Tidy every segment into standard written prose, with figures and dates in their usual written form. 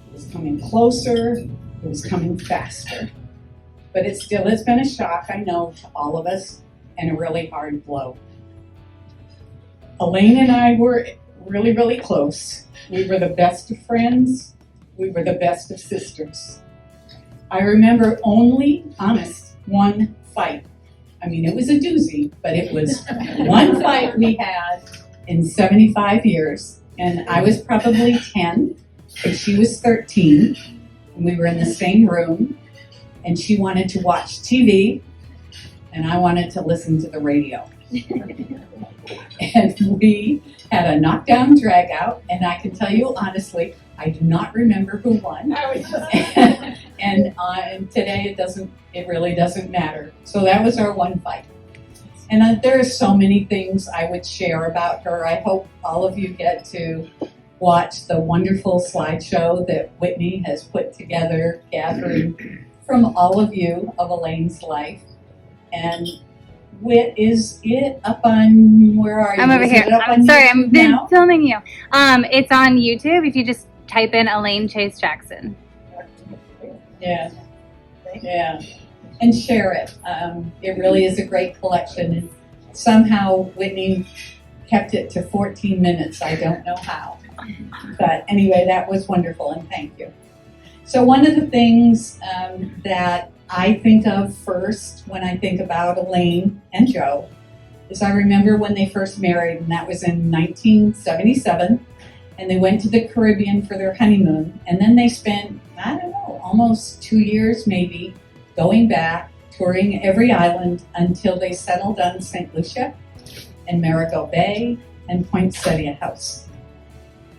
It was coming closer, it was coming faster. But it still has been a shock, I know, to all of us, and a really hard blow. Elaine and I were really, really close. We were the best of friends. We were the best of sisters. I remember only, honest, one fight. I mean, it was a doozy, but it was one fight we had in 75 years. And I was probably 10, and she was 13. And we were in the same room. And she wanted to watch TV, and I wanted to listen to the radio. And we had a knockdown drag out, and I can tell you honestly, I do not remember who won. And today it really doesn't matter. So that was our one fight. And there are so many things I would share about her. I hope all of you get to watch the wonderful slideshow that Whitney has put together, gathering from all of you of Elaine's life. And is it up on, where are you? I'm over here. I'm sorry, I'm filming you. It's on YouTube if you just type in Elaine Chase Jackson. Yeah. Yeah. And share it. It really is a great collection. And somehow Whitney kept it to 14 minutes. I don't know how. But anyway, that was wonderful, and thank you. So one of the things that I think of first when I think about Elaine and Joe is I remember when they first married, and that was in 1977, and they went to the Caribbean for their honeymoon, and then they spent, I don't know, almost 2 years maybe, going back, touring every island until they settled on St. Lucia and Marigot Bay and Poinsettia House.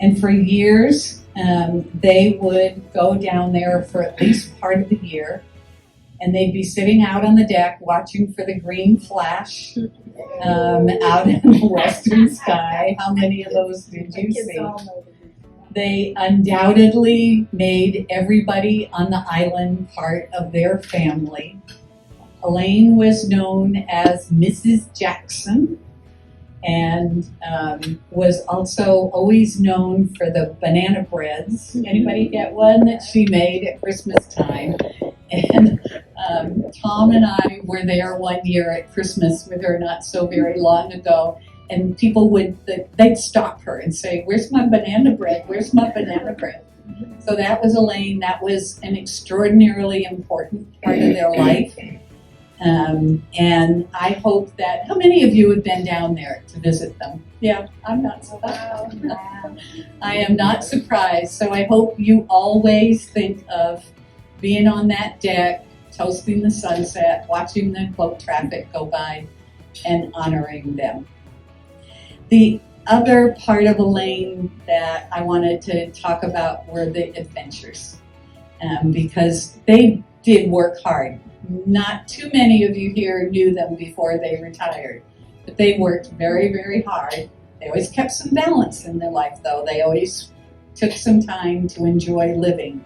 And for years, they would go down there for at least part of the year, and they'd be sitting out on the deck watching for the green flash out in the western sky. How many of those did you see? They undoubtedly made everybody on the island part of their family. Elaine was known as Mrs. Jackson, and was also always known for the banana breads. Anybody get one that she made at Christmas time? And Tom and I were there one year at Christmas with her not so very long ago, and people they'd stop her and say, "Where's my banana bread? Where's my banana bread?" So that was Elaine. That was an extraordinarily important part of their life. And I hope that, how many of you have been down there to visit them? Yeah, I'm not surprised. I am not surprised. So I hope you always think of being on that deck, toasting the sunset, watching the boat traffic go by, and honoring them. The other part of Elaine that I wanted to talk about were the adventures, because they did work hard. Not too many of you here knew them before they retired, but they worked very, very hard. They always kept some balance in their life, though. They always took some time to enjoy living.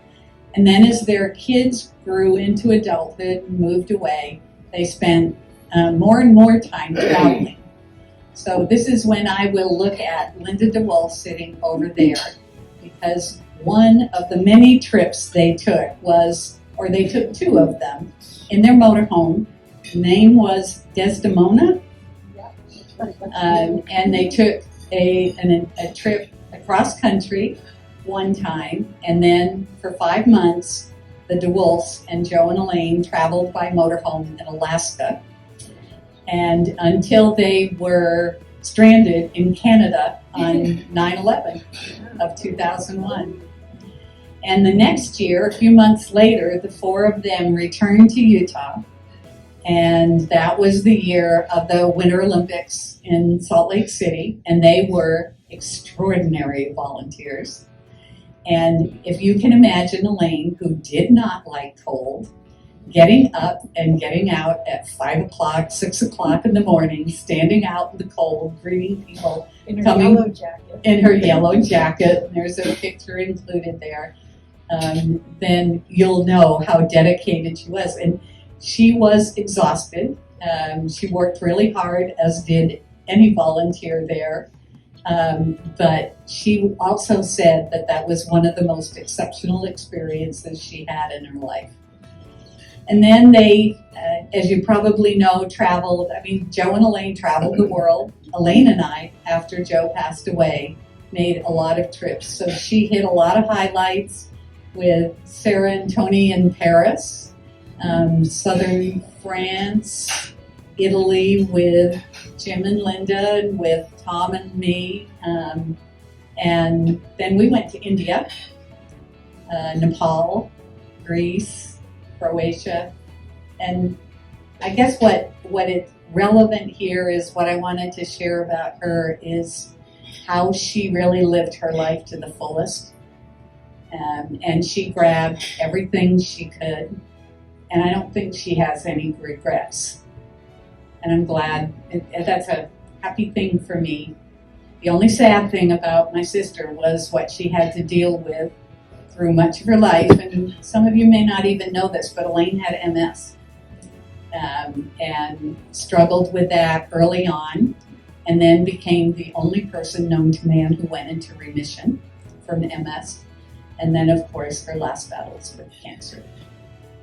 And then as their kids grew into adulthood and moved away, they spent more and more time traveling. So this is when I will look at Linda DeWolf sitting over there, because one of the many trips they took they took two of them in their motorhome. The name was Desdemona, and they took a trip across country one time, and then for 5 months, the DeWolfs and Joe and Elaine traveled by motorhome in Alaska, and until they were stranded in Canada on 9/11 of 2001. And the next year, a few months later, the four of them returned to Utah, and that was the year of the Winter Olympics in Salt Lake City, and they were extraordinary volunteers. And if you can imagine Elaine, who did not like cold, getting up and getting out at 5 o'clock, 6 o'clock in the morning, standing out in the cold, greeting people. In her yellow jacket. In her yellow jacket. There's a picture included there. Then you'll know how dedicated she was. And she was exhausted. She worked really hard, as did any volunteer there. But she also said that that was one of the most exceptional experiences she had in her life. And then they, as you probably know, traveled. I mean, Joe and Elaine traveled the world. Elaine and I, after Joe passed away, made a lot of trips. So she hit a lot of highlights with Sarah and Tony in Paris, southern France, Italy with Jim and Linda, and with Tom and me. And then we went to India, Nepal, Greece, Croatia. And I guess what is relevant here is what I wanted to share about her is how she really lived her life to the fullest. And she grabbed everything she could. And I don't think she has any regrets. And I'm glad that's a happy thing for me. The only sad thing about my sister was what she had to deal with through much of her life. And some of you may not even know this, but Elaine had MS and struggled with that early on, and then became the only person known to man who went into remission from MS. And then, of course, her last battles with cancer.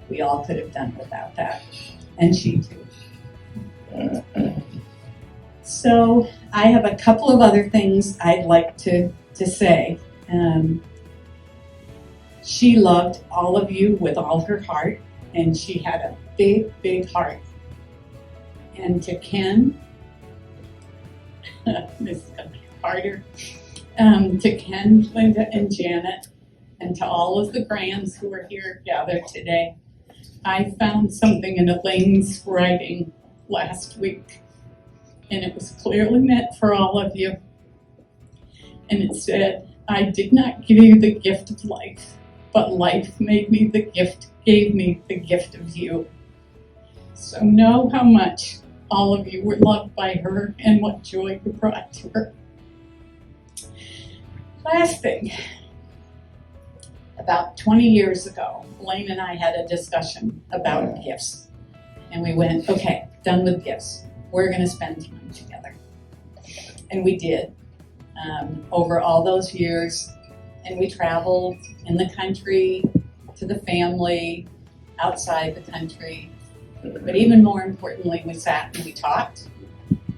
We all could have done without that, and she too. So I have a couple of other things I'd like to say. She loved all of you with all her heart, and she had a big, big heart. And to Ken, this is going to be harder, to Ken, Linda, and Janet, and to all of the grands who are here gathered today, I found something in Elaine's writing last week, and it was clearly meant for all of you. And it said, "I did not give you the gift of life, but life gave me the gift of you." So know how much all of you were loved by her and what joy you brought to her. Last thing, about 20 years ago, Elaine and I had a discussion about gifts. And we went, okay, done with gifts. We're going to spend time together. And we did over all those years. And we traveled in the country, to the family, outside the country. But even more importantly, we sat and we talked,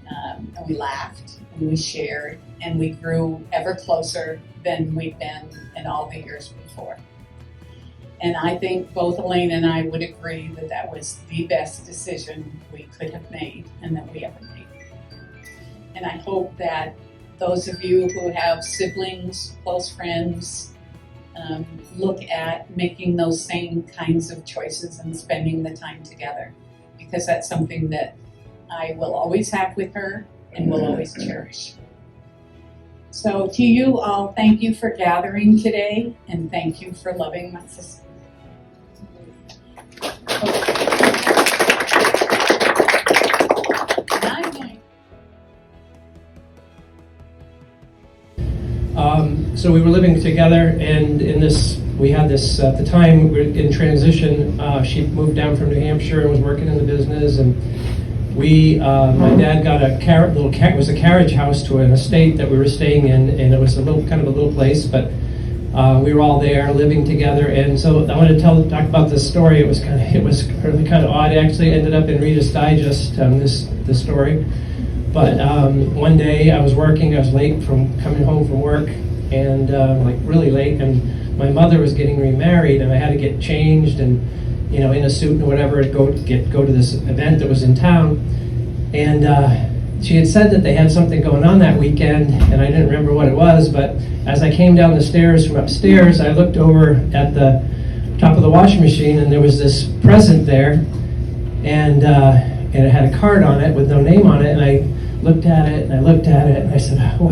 and we laughed, and we shared, and we grew ever closer than we've been in all the years before. And I think both Elaine and I would agree that that was the best decision we could have made and that we ever made. And I hope that those of you who have siblings, close friends, look at making those same kinds of choices and spending the time together, because that's something that I will always have with her and will always cherish. So to you all, thank you for gathering today, and thank you for loving my sister. So we were living together, and we had this at the time we were in transition. She moved down from New Hampshire and was working in the business, and my dad got a carriage house to an estate that we were staying in, and it was a little place, but we were all there living together. And so I wanted to talk about this story. It was really kind of odd. It actually ended up in Reader's Digest, this story. But one day I was working. I was late from coming home from work, and really late. And my mother was getting remarried, and I had to get changed and in a suit and whatever, go to this event that was in town. And she had said that they had something going on that weekend, and I didn't remember what it was. But as I came down the stairs from upstairs, I looked over at the top of the washing machine, and there was this present there, and it had a card on it with no name on it. And I looked at it, and I said, "Oh,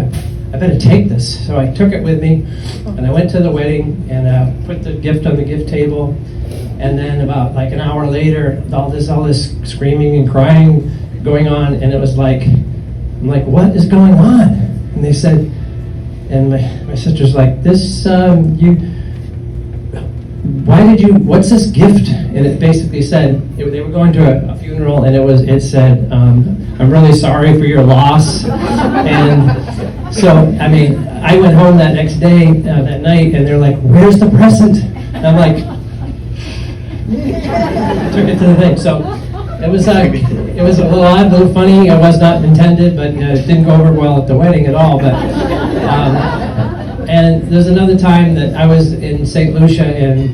I better take this." So I took it with me, and I went to the wedding and put the gift on the gift table. And then about an hour later, all this screaming and crying going on, and it was I'm like, "What is going on?" And they said, and my sister's like, "This, what's this gift?" And it basically said, they were going to a funeral, and it said, "I'm really sorry for your loss." So, I mean, I went home that next day, that night, and they're like, "Where's the present?" And I'm like, took it to the thing. So it was a little odd, a little funny. It was not intended, but it didn't go over well at the wedding at all. But and there's another time that I was in St. Lucia, and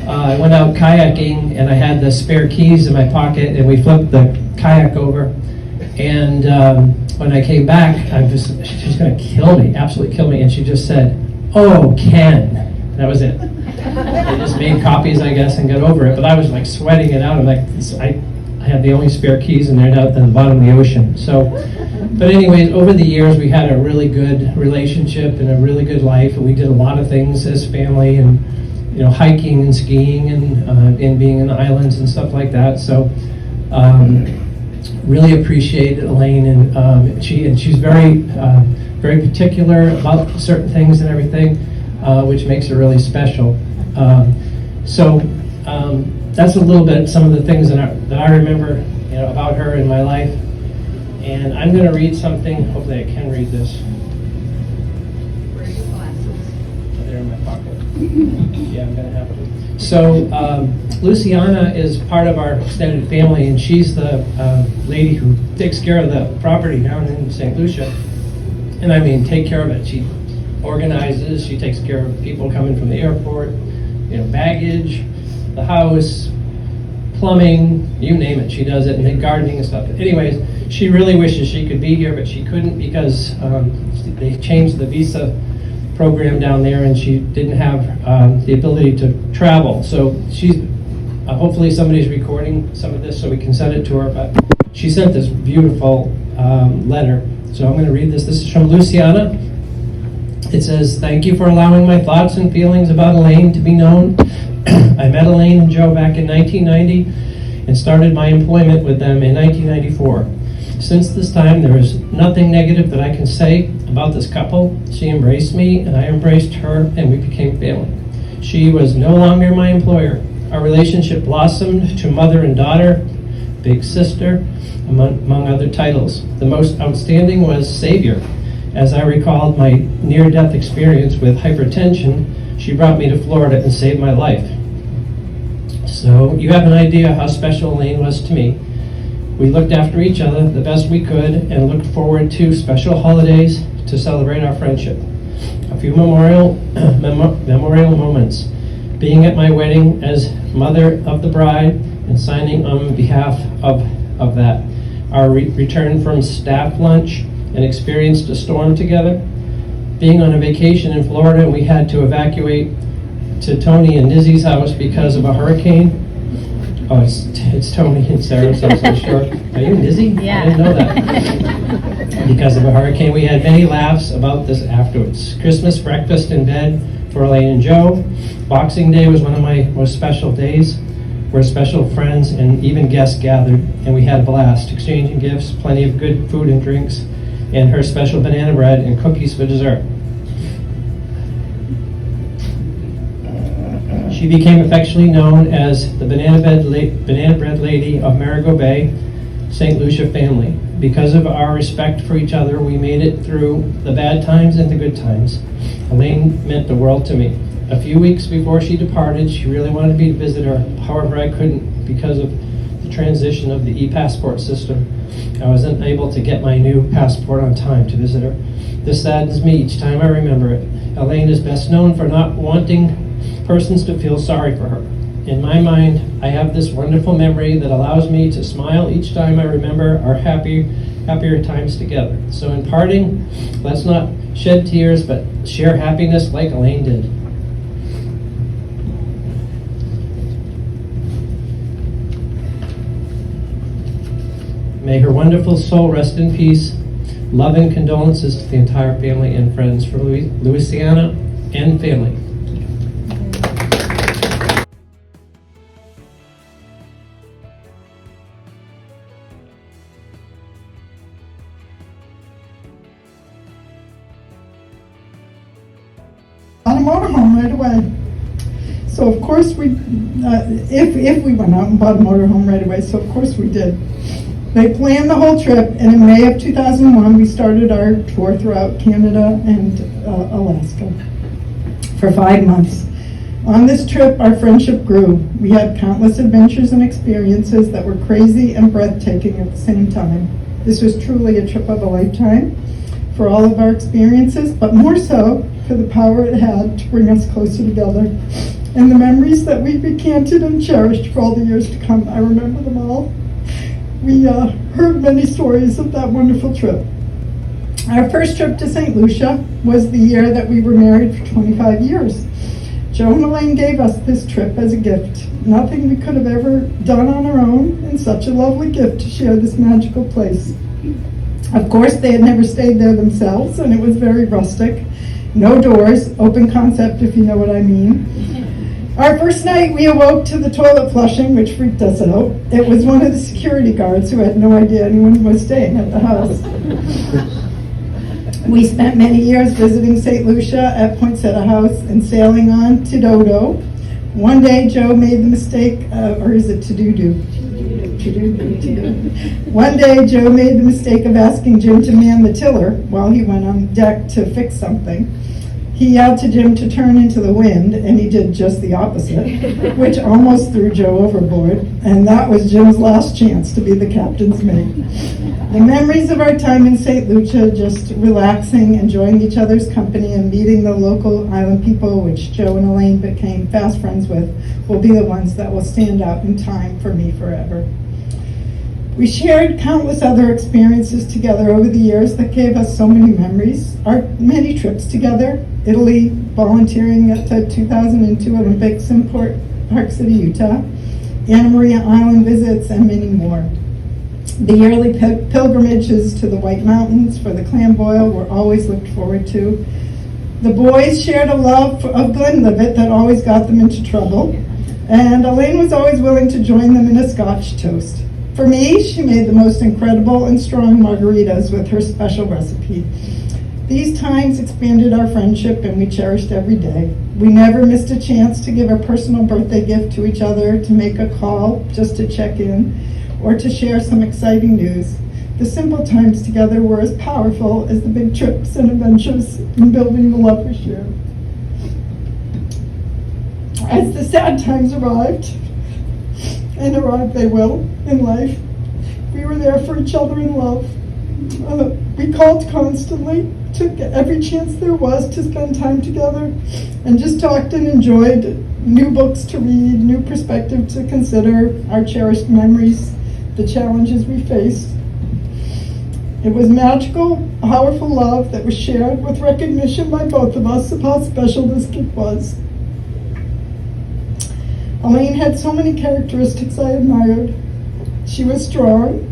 I went out kayaking, and I had the spare keys in my pocket, and we flipped the kayak over. And when I came back, she's going to kill me, absolutely kill me. And she just said, "Oh, Ken." That was it. They just made copies, I guess, and got over it. But I was like sweating it out. I'm like, I had the only spare keys, and they're down at the bottom of the ocean. So, but anyways, over the years, we had a really good relationship and a really good life. And we did a lot of things as family, and hiking and skiing, and being in the islands and stuff like that. So, really appreciate Elaine, and she's very, very particular about certain things and everything. Which makes her really special. So that's a little bit some of the things that I remember, about her in my life. And I'm going to read something. Hopefully, I can read this. Where are your glasses? They're in my pocket. Yeah, I'm going to have to. So Luciana is part of our extended family, and she's the lady who takes care of the property down in St. Lucia. And I mean, take care of it. She organizes, she takes care of people coming from the airport, baggage, the house, plumbing, you name it, she does it, and then gardening and stuff. Anyways, she really wishes she could be here, but she couldn't because they changed the visa program down there, and she didn't have the ability to travel. So she's, hopefully somebody's recording some of this so we can send it to her, but she sent this beautiful letter. So I'm going to read this. This is from Luciana. It says, "Thank you for allowing my thoughts and feelings about Elaine to be known. I met Elaine and Joe back in 1990 and started my employment with them in 1994. Since this time, there is nothing negative that I can say about this couple. She embraced me, and I embraced her, and we became family. She was no longer my employer. Our relationship blossomed to mother and daughter, big sister, among other titles. The most outstanding was Savior. As I recalled my near-death experience with hypertension, she brought me to Florida and saved my life. So you have an idea how special Elaine was to me. We looked after each other the best we could and looked forward to special holidays to celebrate our friendship. A few memorial moments. Being at my wedding as mother of the bride and signing on behalf of that. Our return from staff lunch and experienced a storm together. Being on a vacation in Florida, and we had to evacuate to Tony and Nizzy's house because of a hurricane. Oh, it's Tony and Sarah, so sure. Are you Nizzy? Yeah. I didn't know that. Because of a hurricane, we had many laughs about this afterwards. Christmas breakfast in bed for Elaine and Joe. Boxing Day was one of my most special days, where special friends and even guests gathered, and we had a blast, exchanging gifts, plenty of good food and drinks, and her special banana bread and cookies for dessert. She became affectionately known as the Banana Bread Lady of Marigot Bay, St. Lucia family. Because of our respect for each other, we made it through the bad times and the good times. Elaine meant the world to me. A few weeks before she departed, she really wanted me to visit her. However, I couldn't because of the transition of the e-passport system. I wasn't able to get my new passport on time to visit her. This saddens me each time I remember it. Elaine is best known for not wanting persons to feel sorry for her. In my mind, I have this wonderful memory that allows me to smile each time I remember our happier times together. So in parting, let's not shed tears, but share happiness like Elaine did. May her wonderful soul rest in peace. Love and condolences to the entire family and friends from Louisiana and family. On a motorhome right away. So of course we, if we went out and bought a motorhome right away, so of course we did. They planned the whole trip, and in May of 2001, we started our tour throughout Canada and Alaska for 5 months. On this trip, our friendship grew. We had countless adventures and experiences that were crazy and breathtaking at the same time. This was truly a trip of a lifetime for all of our experiences, but more so for the power it had to bring us closer together. And the memories that we recanted and cherished for all the years to come, I remember them all. We heard many stories of that wonderful trip. Our first trip to St. Lucia was the year that we were married for 25 years. Joe and Elaine gave us this trip as a gift. Nothing we could have ever done on our own, and such a lovely gift to share this magical place. Of course, they had never stayed there themselves, and it was very rustic. No doors, open concept if you know what I mean. Our first night, we awoke to the toilet flushing, which freaked us out. It was one of the security guards who had no idea anyone was staying at the house. We spent many years visiting St. Lucia at Poinsettia House and sailing on to Dodo. One day, Joe made the mistake, or is it to-do-do? One day, Joe made the mistake of asking Jim to man the tiller while he went on deck to fix something. He yelled to Jim to turn into the wind, and he did just the opposite, which almost threw Joe overboard, and that was Jim's last chance to be the captain's mate. The memories of our time in St. Lucia, just relaxing, enjoying each other's company, and meeting the local island people, which Joe and Elaine became fast friends with, will be the ones that will stand out in time for me forever. We shared countless other experiences together over the years that gave us so many memories. Our many trips together, Italy, volunteering at the 2002 Olympics in Park City, Utah, Anna Maria Island visits, and many more. The yearly pilgrimages to the White Mountains for the clam boil were always looked forward to. The boys shared a love of Glenlivet that always got them into trouble, and Elaine was always willing to join them in a Scotch toast. For me, she made the most incredible and strong margaritas with her special recipe. These times expanded our friendship, and we cherished every day. We never missed a chance to give a personal birthday gift to each other, to make a call just to check in, or to share some exciting news. The simple times together were as powerful as the big trips and adventures in building the love we shared. As the sad times arrived, and arrive they will in life, we were there for each other in love. We called constantly, took every chance there was to spend time together, and just talked and enjoyed new books to read, new perspective to consider, our cherished memories, the challenges we faced. It was magical, powerful love that was shared with recognition by both of us of how special this gift was. Elaine had so many characteristics I admired. She was strong,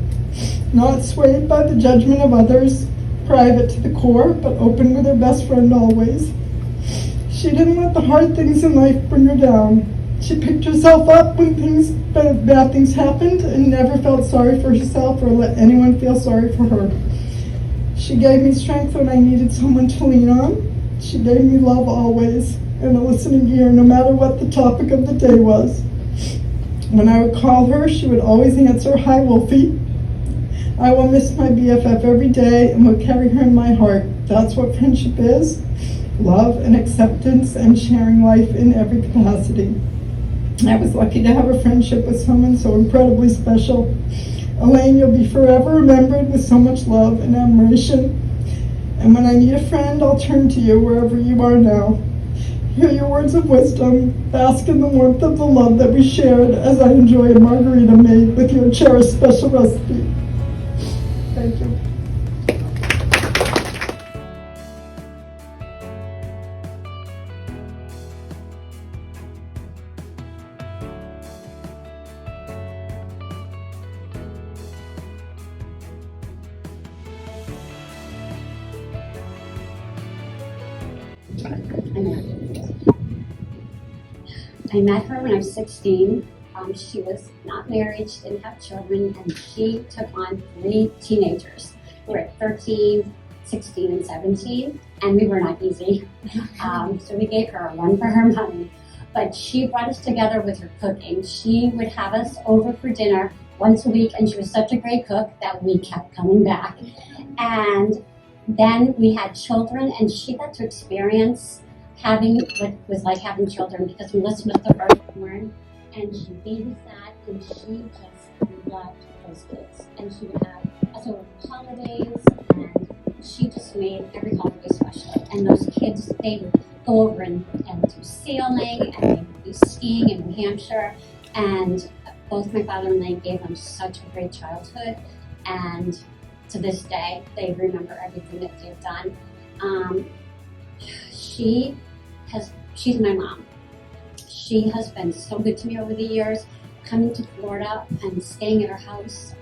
not swayed by the judgment of others, private to the core, but open with her best friend always. She didn't let the hard things in life bring her down. She picked herself up when bad things happened, and never felt sorry for herself or let anyone feel sorry for her. She gave me strength when I needed someone to lean on. She gave me love always, and a listening ear no matter what the topic of the day was. When I would call her, she would always answer, "Hi, Wolfie." I will miss my BFF every day and will carry her in my heart. That's what friendship is: love and acceptance and sharing life in every capacity. I was lucky to have a friendship with someone so incredibly special. Elaine, you'll be forever remembered with so much love and admiration. And when I need a friend, I'll turn to you wherever you are now. Hear your words of wisdom, bask in the warmth of the love that we shared as I enjoy a margarita made with your cherished special recipe. Thank you. I met her when I was 16. She was not married, she didn't have children, and she took on 3 teenagers who were 13, 16, and 17, and we were not easy. So we gave her a run for her money. But she brought us together with her cooking. She would have us over for dinner once a week, and she was such a great cook that we kept coming back. And then we had children, and she got to experience having what was like having children, because Melissa was the firstborn, and she babysat, and she just loved those kids. And she would have us over for holidays, and she just made every holiday special. And those kids, they would go over and do sailing, and they would be skiing in New Hampshire. And both my father and Elaine gave them such a great childhood. And to this day, they remember everything that they've done. She's my mom. She has been so good to me over the years. Coming to Florida and staying at her house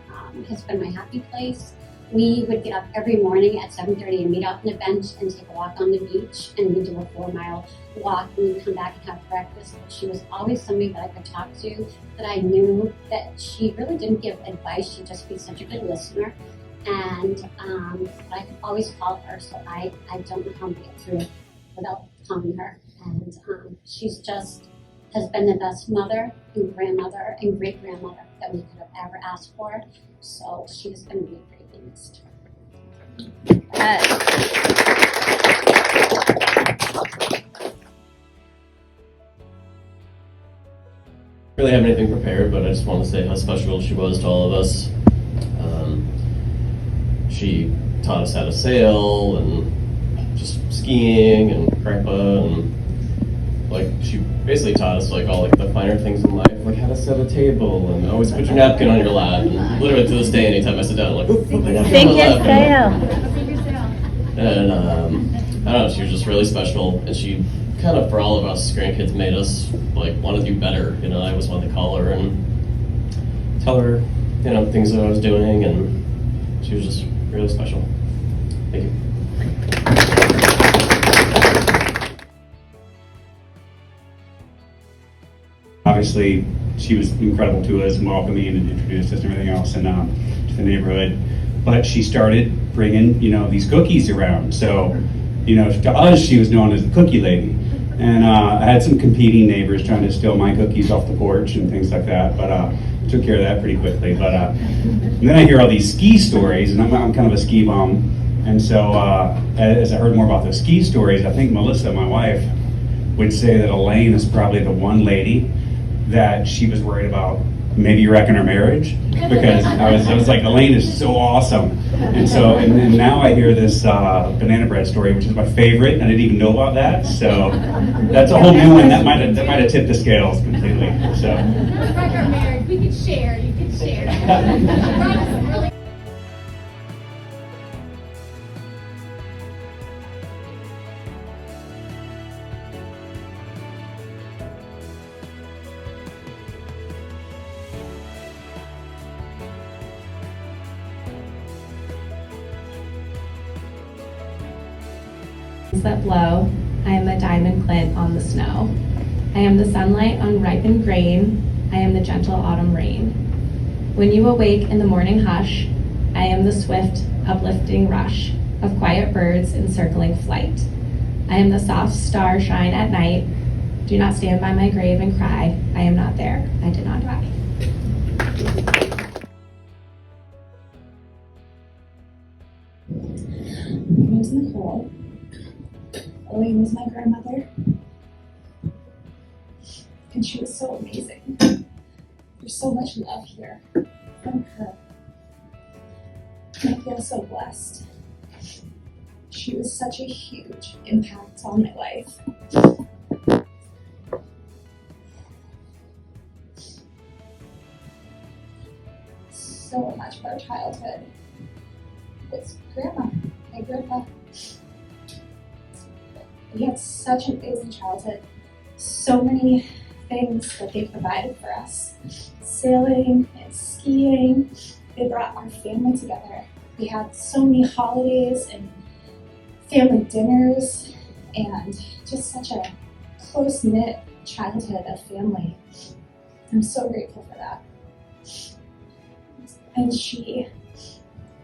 has been my happy place. We would get up every morning at 7:30 and meet out on a bench and take a walk on the beach, and we'd do a 4-mile walk, and we'd come back and have breakfast. But she was always somebody that I could talk to, that I knew that she really didn't give advice. She'd just be such a good listener. And I could always call her, so I don't know how to get through without calling her. And she's just has been the best mother and grandmother and great-grandmother that we could have ever asked for. So she's going to be greatly missed. Really have anything prepared, but I just want to say how special she was to all of us. She taught us how to sail and just skiing and grandpa, and like she basically taught us like all like the finer things in life, like how to set a table and always put your napkin on your lap. And literally to this day, anytime I sit down, I'm like, oop, my napkin on my lap. And I don't know, she was just really special, and she kind of for all of us grandkids made us like want to do better. You know, I always wanted to call her and tell her, you know, things that I was doing, and she was just really special. Thank you. Obviously, she was incredible to us and welcoming and introduced us and everything else, and to the neighborhood. But she started bringing, you know, these cookies around. So, you know, to us, she was known as the cookie lady. And I had some competing neighbors trying to steal my cookies off the porch and things like that. But took care of that pretty quickly. But and then I hear all these ski stories, and I'm kind of a ski bum. And so as I heard more about those ski stories, I think Melissa, my wife, would say that Elaine is probably the one lady that she was worried about maybe wrecking her marriage, because I was like, Elaine is so awesome. And so and now I hear this banana bread story, which is my favorite, and I didn't even know about that. So that's a whole new one. That might have tipped the scales completely. So Wreck our marriage. We could share. You could share. That blow, I am a diamond glint on the snow. I am the sunlight on ripened grain. I am the gentle autumn rain. When you awake in the morning hush, I am the swift, uplifting rush of quiet birds in circling flight. I am the soft star shine at night. Do not stand by my grave and cry. I am not there. I did not die. My name's Nicole. Elaine was my grandmother, and she was so amazing. There's so much love here from her, and I feel so blessed. She was such a huge impact on my life. So much of our childhood was grandma, my grandpa. We had such an amazing childhood. So many things that they provided for us. Sailing and skiing. They brought our family together. We had so many holidays and family dinners and just such a close-knit childhood of family. I'm so grateful for that. And she was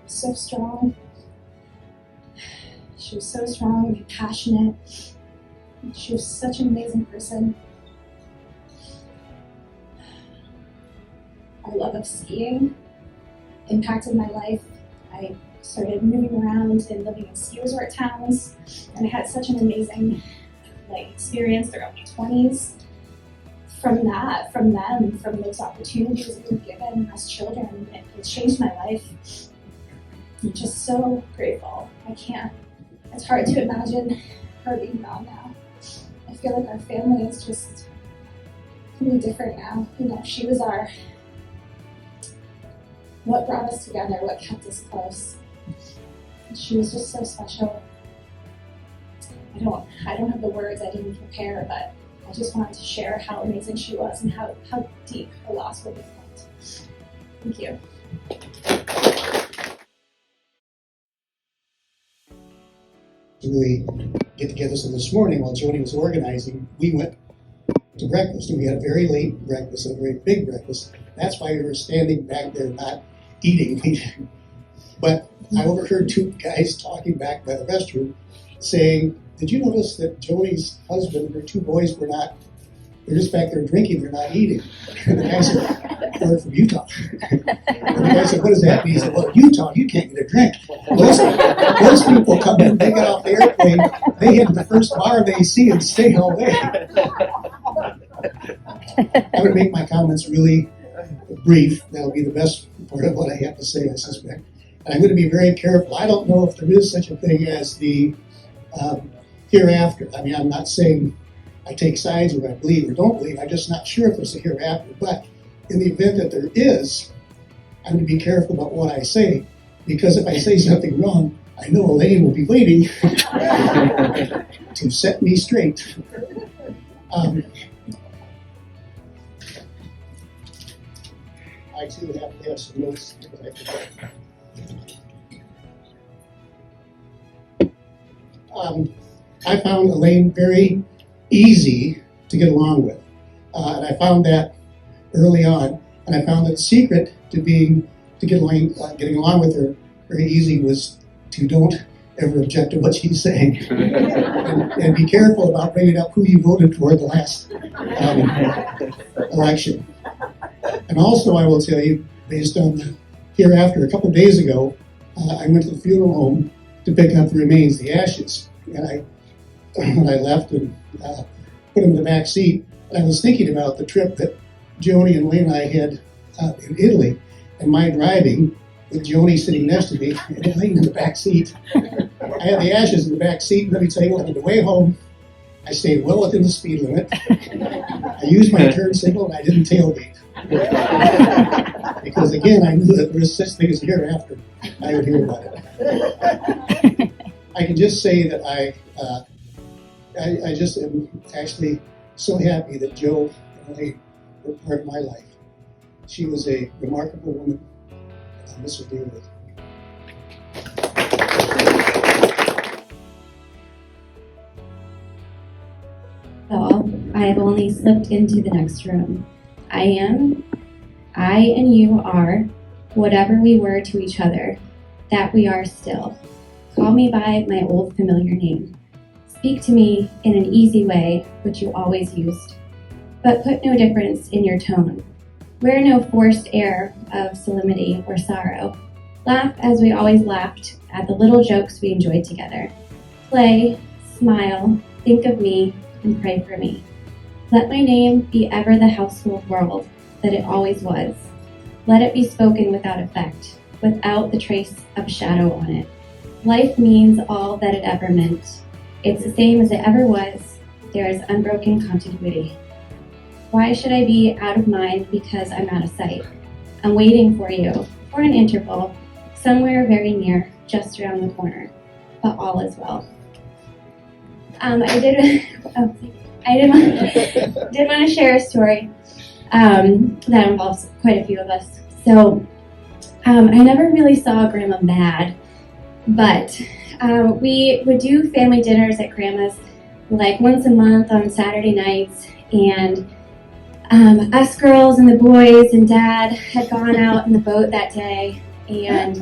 so strong. She was so strong and compassionate. She was such an amazing person. our love of skiing impacted my life. I started moving around and living in ski resort towns, and I had such an amazing experience throughout my 20s. From those opportunities that we were given as children, it changed my life. I'm just so grateful. It's hard to imagine her being gone now. I feel like our family is just completely different now. She was what brought us together, what kept us close. She was just so special. I don't have the words, I didn't prepare, but I just wanted to share how amazing she was and how deep her loss really felt. Thank you. Really get together. So this morning, while Joni was organizing, we went to breakfast, and we had a very late breakfast, a very big breakfast. That's why we were standing back there not eating. But I overheard two guys talking back by the restroom saying, "Did you notice that Joni's husband and her two boys they're just back there drinking, they're not eating?" And the guy said, "They're from Utah." And the guy said, "What does that mean?" He said, "Well, Utah, you can't get a drink. Those people come in, they get off the airplane, they hit the first bar they see and stay all day." I'm going to make my comments really brief. That'll be the best part of what I have to say, I suspect. And I'm going to be very careful. I don't know if there is such a thing as the hereafter. I mean, I'm not saying I take sides or I believe or don't believe. I'm just not sure if there's a hereafter. But in the event that there is, I'm going to be careful about what I say, because if I say something wrong, I know Elaine will be waiting to set me straight. I too have to have some notes. I found Elaine very easy to get along with. And I found that early on. And I found that the secret to getting along with her very easy was to don't ever object to what she's saying. and be careful about bringing up who you voted for the last election. And also, I will tell you, based on the hereafter, a couple of days ago, I went to the funeral home to pick up the remains, the ashes. And when I left and put them in the back seat, and I was thinking about the trip that Joni and Elaine and I had in Italy, and my driving with Joni sitting next to me and Elaine in the back seat. I had the ashes in the back seat, and let me tell you, on the way home, I stayed well within the speed limit. I used my turn signal, and I didn't tailgate. Because again, I knew that there was such thing as hereafter. I would hear about it. I can just say that I just am actually so happy that Jo and Elaine were part of my life. She was a remarkable woman. I miss her dearly. Well, I have only slipped into the next room. I and you are, whatever we were to each other, that we are still. Call me by my old familiar name. Speak to me in an easy way, which you always used. But put no difference in your tone. Wear no forced air of solemnity or sorrow. Laugh as we always laughed at the little jokes we enjoyed together. Play, smile, think of me, and pray for me. Let my name be ever the household world that it always was. Let it be spoken without effect, without the trace of a shadow on it. Life means all that it ever meant. It's the same as it ever was. There is unbroken continuity. Why should I be out of mind because I'm out of sight? I'm waiting for you, for an interval, somewhere very near, just around the corner. But all is well. I did want to share a story that involves quite a few of us. So I never really saw Grandma mad, but we would do family dinners at Grandma's like once a month on Saturday nights, and us girls and the boys and Dad had gone out in the boat that day, and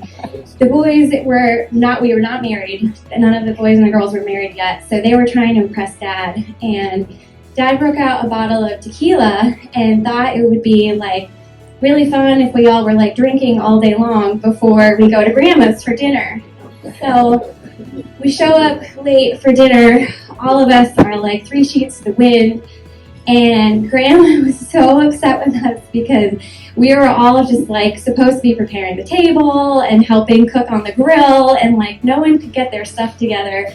the boys we were not married. None of the boys and the girls were married yet, so they were trying to impress Dad, and Dad broke out a bottle of tequila and thought it would be like really fun if we all were like drinking all day long before we go to Grandma's for dinner. So we show up late for dinner. All of us are like 3 sheets to the wind. And Grandma was so upset with us because we were all just like supposed to be preparing the table and helping cook on the grill, and like no one could get their stuff together.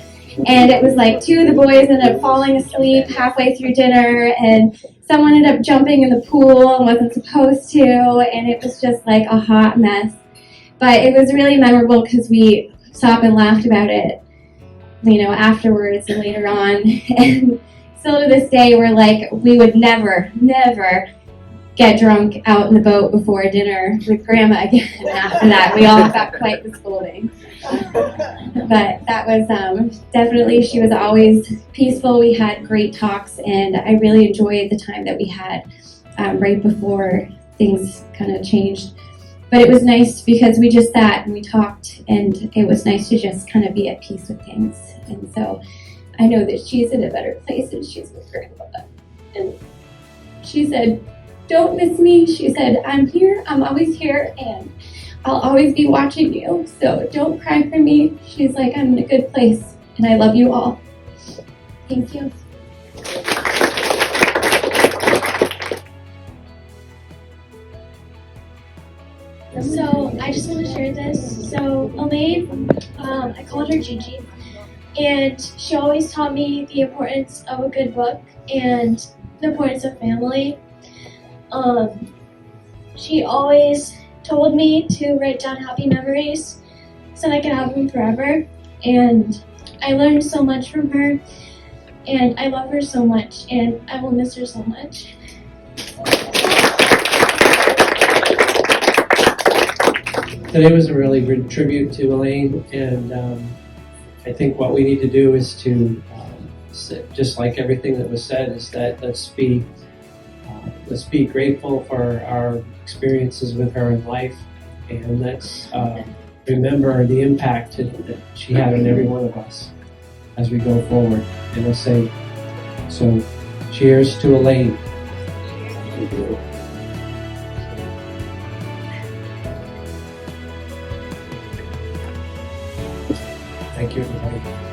And it was like 2 of the boys ended up falling asleep halfway through dinner, and someone ended up jumping in the pool and wasn't supposed to, and it was just like a hot mess. But it was really memorable because we stopped and laughed about it, you know, afterwards and later on. And still to this day, we're like, we would never get drunk out in the boat before dinner with Grandma again after that. We all got quite the scolding. But that was definitely, she was always peaceful. We had great talks, and I really enjoyed the time that we had right before things kind of changed. But it was nice because we just sat and we talked, and it was nice to just kind of be at peace with things. And so I know that she's in a better place and she's with Grandma. And she said, "Don't miss me." She said, "I'm here, I'm always here, and I'll always be watching you, so don't cry for me." She's like, "I'm in a good place, and I love you all." Thank you. So I just want to share this. So Elaine, I called her Gigi, and she always taught me the importance of a good book and the importance of family. She always told me to write down happy memories so that I could have them forever. And I learned so much from her, and I love her so much, and I will miss her so much. Today was a really good tribute to Elaine, and I think what we need to do is to, just like everything that was said, is that let's be grateful for our experiences with her in life, and let's remember the impact that she had on every one of us as we go forward. And let's say, so cheers to Elaine. Thank you, everybody.